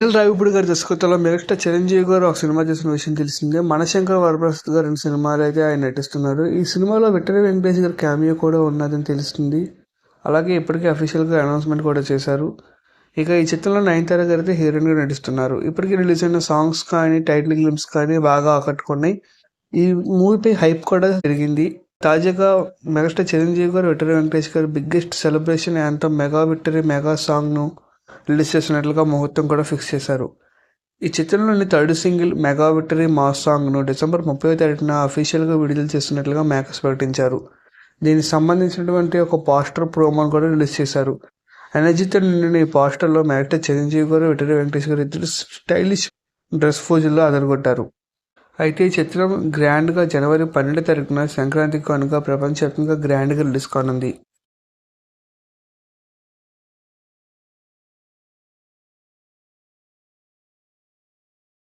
రావిపూడి గారి దర్శకత్వంలో మెగాస్టార్ చిరంజీవి గారు ఒక సినిమా చేసిన విషయం తెలిసిందే. మనశంకర్ వరప్రసాద్ గారు 2 సినిమాలు అయితే ఆయన నటిస్తున్నారు. ఈ సినిమాలో విక్టరీ వెంకటేష్ గారి క్యామియో కూడా ఉన్నదని తెలుస్తుంది. అలాగే ఇప్పటికే అఫీషియల్గా అనౌన్స్మెంట్ కూడా చేశారు. ఇక ఈ చిత్రంలో నయనతార గారు అయితే హీరోయిన్గా నటిస్తున్నారు. ఇప్పటికీ రిలీజ్ అయిన సాంగ్స్ కానీ టైటిల్ గ్లిమ్స్ కానీ బాగా ఆకట్టుకున్నాయి. ఈ మూవీపై హైప్ కూడా పెరిగింది. తాజాగా మెగాస్టార్ చిరంజీవి గారు విక్టరీ వెంకటేష్ గారు biggest celebration anthem mega victory mega సాంగ్ను రిలీజ్ చేసినట్లుగా ముహూర్తం కూడా ఫిక్స్ చేశారు. ఈ చిత్రంలోని third single mega victory mass సాంగ్ను డిసెంబర్ 30వ తేదీన అఫీషియల్గా విడుదల చేస్తున్నట్లుగా మేకర్స్ ప్రకటించారు. దీనికి సంబంధించినటువంటి ఒక పోస్టర్ ప్రోమోను కూడా రిలీజ్ చేశారు. ఎనర్జీతో నిండిన ఈ పోస్టర్లో మెగాస్టార్ చిరంజీవి గారు విక్టరీ వెంకటేష్ గారు ఇద్దరు స్టైలిష్ డ్రెస్ పూజల్లో అదరగొట్టారు. అయితే ఈ చిత్రం గ్రాండ్గా జనవరి 12వ తారీఖున సంక్రాంతికి కనుక ప్రపంచవ్యాప్తంగా గ్రాండ్గా రిలీజ్ కానుంది.